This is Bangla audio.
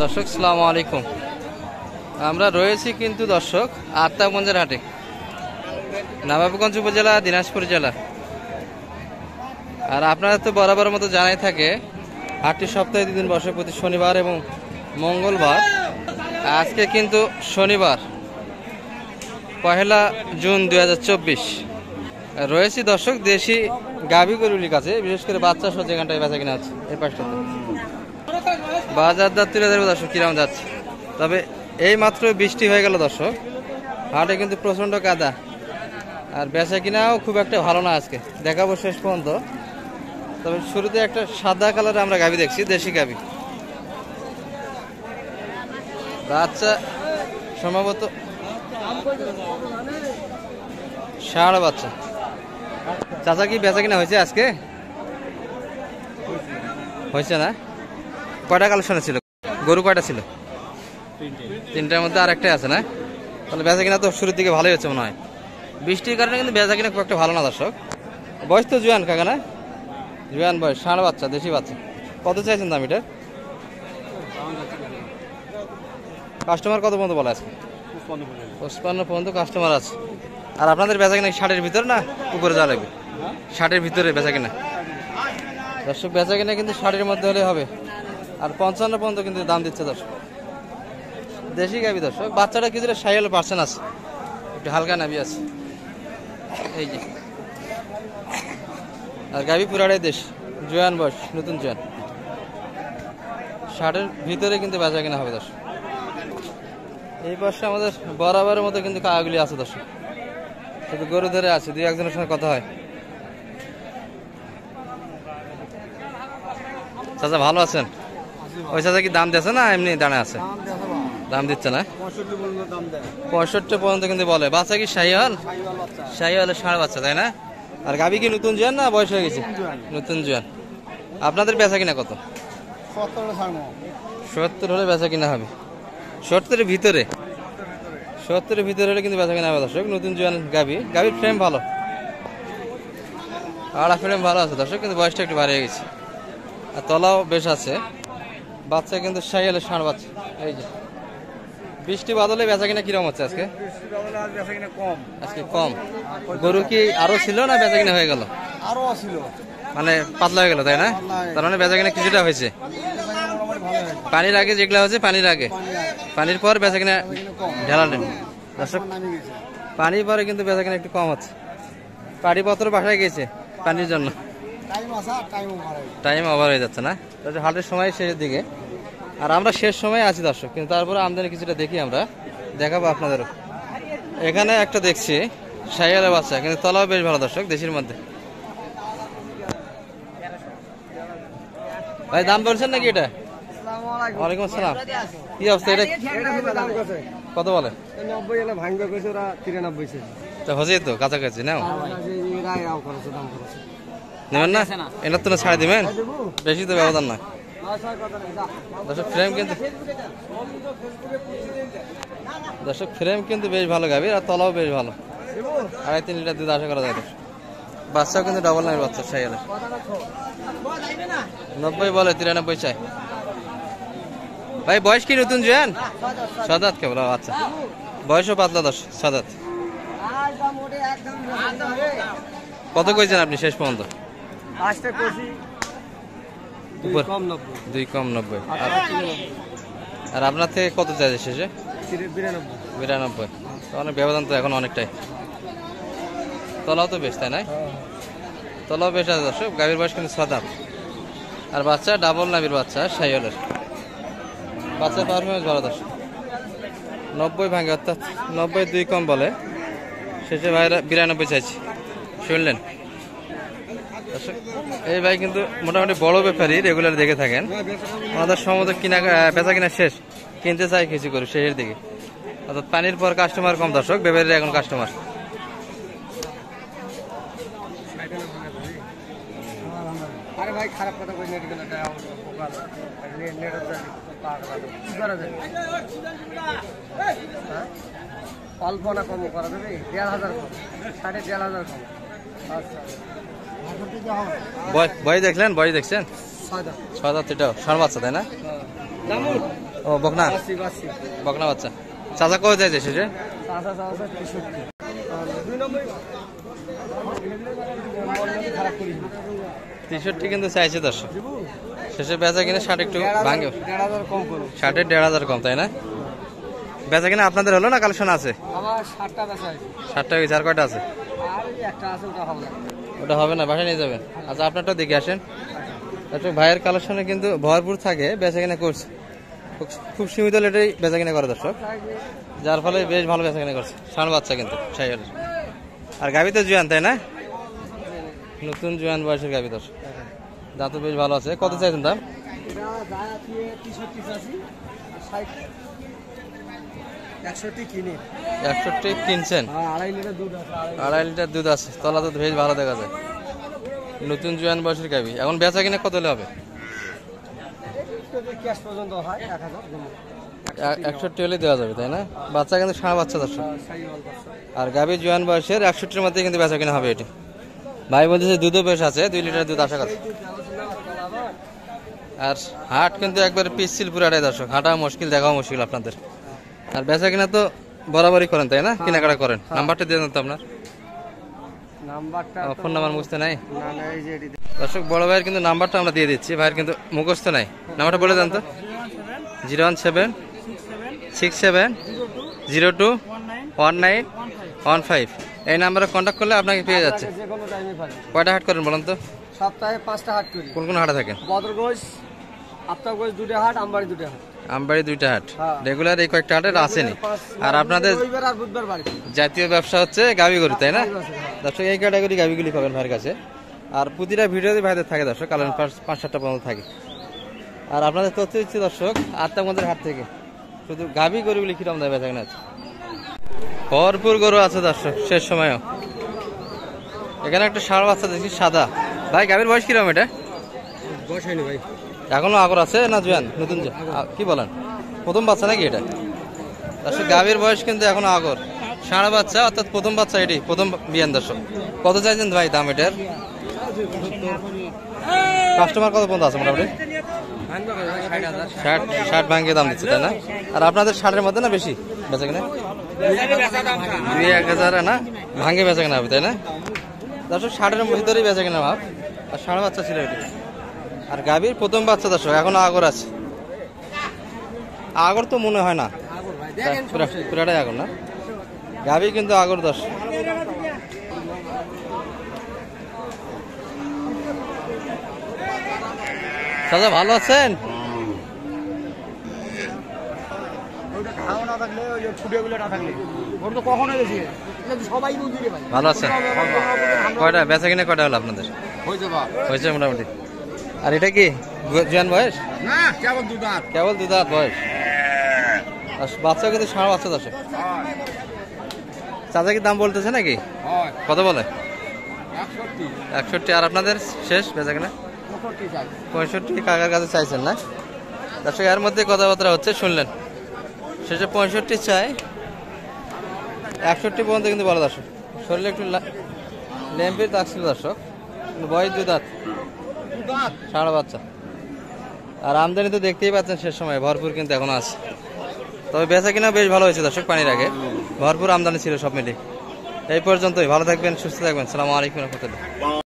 দর্শক সালামু আলাইকুম। আমরা রয়েছি কিন্তু দর্শক আত্মাগঞ্জের হাটে, নবাবগঞ্জ উপজেলা, দিনাজপুর জেলা। আর আপনারা তো বরাবর মতো জানাই থাকে হাটটি সপ্তাহে 2 দিন বসে, প্রতি শনিবার এবং মঙ্গলবার। আজকে কিন্তু শনিবার 1 জুন 2024। রয়েছি দর্শক দেশি গাভী গরুর কাছে, বিশেষ করে বাচ্চা সহ যেখানটায় বেচা কিনা আছে। এই পাশটাতে বাজার দর তুলে ধরবে দর্শক কিরকম যাচ্ছে। তবে এই মাত্র বৃষ্টি হয়ে গেল দর্শক, হাটে কিন্তু প্রচন্ড কাদা, আর বেচা কিনাও খুব একটা ভালো না আজকে। দেখাবো শেষ পর্যন্ত। তবে শুরুতে একটা সাদা কালারে আমরা গাভী দেখছি, দেশি গাভী, বাচ্চা সম্ভবত ষাঁড় বাচ্চা। চাচা কি বেচা কিনা হয়েছে আজকে? হয়েছে না? কয়টা কালেকশনে ছিল গরু? কয়টা ছিল? 3টার মধ্যে আর একটাই আছে না? তাহলে বেচা কিনা তো শুরুর দিকে ভালোই হচ্ছে মনে হয়। বৃষ্টির কারণে কিন্তু বেচা কিনা খুব একটা ভালো না দর্শক। বয়স তো জুয়ান কাকা না? জুয়ান বয়স, ষাঁড় বাচ্চা, দেশি বাচ্চা। কত চাইছেন দাম এটার? কাস্টমার কত পর্যন্ত বলে আজকে? 55 পর্যন্ত কাস্টমার আছে। আর আপনাদের বেচা কিনা 60-এর ভিতরে না উপরে যাওয়া লাগবে? 60-এর ভিতরে বেচা কিনা দর্শক, বেচা কিনা কিন্তু 60-এর মধ্যে হলে হবে। আর 55 পর্যন্ত কিন্তু দাম দিচ্ছে দর্শক। দেশি গাভী দর্শক, বাচ্চাটা কিছুটা সাইয়াল পার্সেন্ট আছে, একটু হালকা নাবি আছে এই যে। আর গাভী পুরাটাই দেশ, জোয়ান বয়স, নতুন জোয়ান। 60-এর ভিতরে কিন্তু বেচা কিনা হবে দর্শক। এই পাশে আমাদের বরাবরের মতো কিন্তু কাকাগুলি আছে দর্শক, শুধু গরু ধরে আছে, 2-1জনের সঙ্গে কথা হয়। চাচা ভালো আছেন? ওই চাচা কি দাম দিচ্ছে না এমনি দাঁড়ায় আছে? দাম দিচ্ছে না, 65 পর্যন্ত কিন্তু বলে। বাচ্চা কি শাহিওয়াল? শাহিওয়ালের ষাঁড় বাচ্চা, তাই না? আর গাভী কি নতুন জোয়ান না বয়স হয়ে গেছে? নতুন জোয়ান। আপনাদের বেচা কিনা কত? 70 হলে বেচা কিনা হবে। 70-এর ভিতরে, 70-এর ভিতরে হলে কিন্তু বেচা কিনা হবে দর্শক। নতুন জোয়ান গাভী, গাভীর ফ্রেম ভালো, আড়া ফ্রেম ভালো আছে দর্শক, কিন্তু বয়সটা একটু বাড়িয়ে গেছে। আর তলাও বেশ আছে। বাচ্চা কিন্তু শাহিওয়ালের ষাঁড় বাচ্চা। এই যে বৃষ্টি বাদলে বেচা কিনা কিরকম হচ্ছে আজকে? আজকে কম। গরু কি আরো ছিল না বেচা কিনা হয়ে গেল? মানে পাতলা হয়ে গেল, তাই না? তার মানে বেচা কিনা কিছুটা হয়েছে। পানির আগে যেগুলা হচ্ছে, পানির আগে, পানির পর বেচা কিনা ঢেলা নেই দর্শক। পানির পরে কিন্তু বেচা কিনা একটু কম হচ্ছে। পাটিপত্র বাসায় গেছে পানির জন্য, টাইম ওভার হয়ে যাচ্ছে না? হাটের সময় শেষের দিকে, আর আমরা শেষ সময় আছি দর্শক, কিন্তু তারপরে আমদানি কিছুটা দেখি, আমরা দেখাবো আপনাদেরও। এখানে একটা দেখছি শাহিওয়ালের বাচ্চা, কিন্তু তলাও বেশ ভালো দর্শক, দেশের মধ্যে। ভাই দাম বলছেন নাকি এটা? ওয়ালাইকুম আসসালাম। কি অবস্থা এটা? কত বলে? 90 হচ্ছে তো কাছাকাছি নাও, নেবেন না? এনার তো ছাড়ে দিবেন, বেশি তো ব্যবধান না দর্শক। ফ্রেম কিন্তু দর্শক, ফ্রেম কিন্তু বেশ ভালো গাভীর, আর তলাও বেশ ভালো। 2.5-3 লিটার দুধ আশা করা যায় দর্শক। বাচ্চাও কিন্তু ডাবল নামের বাচ্চা শাহিওয়ালের। 90 বলে, 93 চাই। ভাই বয়স কি নতুন জোয়ান? সাদাত কেবল আচ্ছা, বয়সও পাতলা দর্শক, সাদাত। কত কইছেন আপনি শেষ পর্যন্ত? 2 কম 90। আর আপনার থেকে কত চাইছে শেষে? 92। অনেক ব্যবধান তো এখন অনেকটাই। তলাও তো বেশ, তাই না? তলাও বেশ আছে দর্শক। গাভীর বয়স কিন্তু 7 দাঁত, আর বাচ্চা ডাবল নাভির বাচ্চা শাহিওয়ালের। বাচ্চা পারফরমেন্স ভালো দর্শক। 90 ভাঙে, অর্থাৎ 90 2 কম বলে, শেষে ভাইরা 92 চাইছে। শুনলেন দর্শক, এই ভাই কিন্তু মোটামুটি বড় ব্যাপারই, রেগুলার দেখে থাকেন। আমাদের সম্ভবত কিনা বেচা কিনা শেষ, কিনতে চাই কিছু করে শেষের দিকে, অর্থাৎ পানির পর কাস্টমার কম দর্শক, ব্যাপারীরা এখন কাস্টমার। অল্প না কম করা যাবে? 1,500 কম, 1,500 কম। বয় দেখলেন? বয় দেখছেন? 6 দাঁত। এটাও ষাঁড় বাচ্চা, তাই না? ও বকনা, বাসি বাসি বকনা বাচ্চা। চাচা কত চাইছে শেষে? চাচা চাচা 63 দুই নম্বর খারাপ করি 63 কিন্তু চাইছে দর্শক। শেষে বেচা কিনা 60 একটু ভাঙে, 1,500 কম করুন। 60 1,500 কম, তাই না? বেচা কিনা আপনাদের হলো না কালেকশন আছে? আমার 60টা বেচা আছে 60টা হয়েছে, আর কয়টা আছে? আর এই একটা আছে ওটা হবে না। ওটা হবে না, বাসায় নিয়ে যাবেন। আচ্ছা আপনারটা দেখে আসেন। একটু ভাইয়ের কালেকশনে কিন্তু ভরপুর থাকে, বেচা কিনা করছে খুব সীমিত লেটেই বেচা কিনা করে দর্শক, যার ফলে বেশ ভালো বেচা কিনা করছে। ষাঁড় বাচ্চা কিন্তু শাহিওয়ালের। আর গাভী তো জুয়ান, তাই না? নতুন জুয়ান বয়সের গাভী দর্শক, দাঁত তো বেশ ভালো আছে। কত চাইছেন দাম? এটা যায় আছে 63 চাচি 60 61 কিনে 61 কিনছেন? হ্যাঁ 2.5 লিটার দুধ আছে 2.5 লিটার দুধ আছে, তলা তো বেশ ভালো দেখা যায়। নতুন জুয়ান বয়সের গাভী, এখন বেচা কিনা কত হলে হবে? ক্যাশ পর্যন্ত হয় 1000 61 হলে দেওয়া যাবে, তাই না? বাচ্চা কিন্তু ষাঁড় বাচ্চা দর্শক, শাহিওয়াল বাচ্চা আর গাভী জুয়ান বয়সের 61-র মধ্যে কিন্তু বেচা কিনা হবে এটি। ভাই বলতেছে দুধও বেশ আছে, 2 লিটার দুধ আশা করছে। আর হাট কিন্তু একবার পিচ্ছিল পুরাটাই দর্শক, হাঁটা মুশকিল, দেখাও মুশকিল আপনাদের। আর বেচা কিনা তো বরাবরই করেন, তাই না? কেনাকাটা করেন। নাম্বারটা দিয়ে দেন তো আপনার, নাম্বারটা ফোন নাম্বার মুখস্থ নাই না না এই যে এটি দর্শক। বড় ভাইয়ের কিন্তু নাম্বারটা আমরা দিয়ে দিচ্ছি, ভাইয়ের কিন্তু মুখস্থ নাই। নাম্বারটা বলে দেন তো। 01767021915। এই নাম্বারে কন্ট্যাক্ট করলে আপনাকে পেয়ে যাচ্ছে। যে কোনো টাইমে পাবেন। কয়টা হাট করেন বলেন তো? সপ্তাহে 5টা হাট করি। কোন কোন হাটে থাকেন? বদরগঞ্জ, আফতাবগঞ্জ 2টা হাট, আমবাড়ি 2টা হাট। আমবাড়ি 2টা হাট, হ্যাঁ। রেগুলার এই কয়েকটা হাটের আসেনি। আর আপনাদের রবিবার আর বুধবার বাড়ি। জাতীয় ব্যবসা হচ্ছে গাভী গরু, তাই না? হ্যাঁ। দর্শক এই ক্যাটাগরি গাভীগুলি পাবেন ভাইয়ের কাছে। আর প্রতিটা ভিডিওতে ভাইদের থাকে দর্শক, কারণ 5-7টা পর্যন্ত থাকে। আর আপনাদের তথ্য দিচ্ছি দর্শক, আত্মাগঞ্জের হাট থেকে শুধু গাভী গরুগুলি কিরম দেয় বেচা কেনা আছে। ভরপুর গরু আছে দর্শক, শেষ সময়ও। এখানে একটা ষাঁড় বাচ্চা দেখছি সাদা। ভাই গাভীর বয়স কিরম এটা? বয়স হয়নি ভাই। এখনো আগর আছে না জুয়ান? নতুন কি বলেন, প্রথম বাচ্চা নাকি এটা? দর্শক গাভীর বয়স কিন্তু এখনো আগর, ষাঁড় বাচ্চা অর্থাৎ প্রথম বাচ্চা, এটি প্রথম বিয়ান দর্শক। কত চাইছেন ভাই দাম এটার? কাস্টমার কত পর্যন্ত আছে মোটামুটি? 60 ভাঙ্গে দাম দিচ্ছে, তাই না? আর আপনাদের 60-এর মধ্যে না বেশি বেচা কিনা? 2-1,000 না ভাঙ্গে বেচা কিনা হবে, তাই না? দর্শক 60-এর ভিতরেই বেচা কিনা ভাব। আর ষাঁড় বাচ্চা ছিল এটি। আর গাভীর প্রথম বাচ্চা দর্শক, এখনো আগর আছে। আগর তো মনে হয় না, পুরাটাই আগর না? গাভী কিন্তু আগর দর্শক। দাদা ভালো আছেন? ভালো আছেন? কয়টা বেচা কিনা কয়টা হলো আপনাদের? হয়েছে মোটামুটি। আর এটা কি জুয়ান বয়স? কেবল 2 দাঁত বয়স। আর বাচ্চা কিন্তু ষাঁড় বাচ্চা দর্শক। চাচা কি দাম বলতেছে নাকি? কত বলে? 61। আর আপনাদের শেষ বেচা কিনা 65 কাকার কাছে চাইছেন না দর্শক? এর মধ্যে কথাবার্তা হচ্ছে, শুনলেন। শেষে 65 চাই, 61 পর্যন্ত কিন্তু বলে দর্শক। শরীরে একটু ল্যাম্পের দাগ ছিল দর্শক, বয়স 2 দাঁত, ষাঁড় বাচ্চা। আর আমদানি তো দেখতেই পাচ্ছেন, শেষ সময় ভরপুর কিন্তু এখনো আছে। তবে বেচা কিনা বেশ ভালো হয়েছে দর্শক, পানির আগে ভরপুর আমদানি ছিল সব মিলিয়ে। এই পর্যন্তই, ভালো থাকবেন, সুস্থ থাকবেন। আসসালামু আলাইকুম ওয়া রাহমাতুল্লাহ।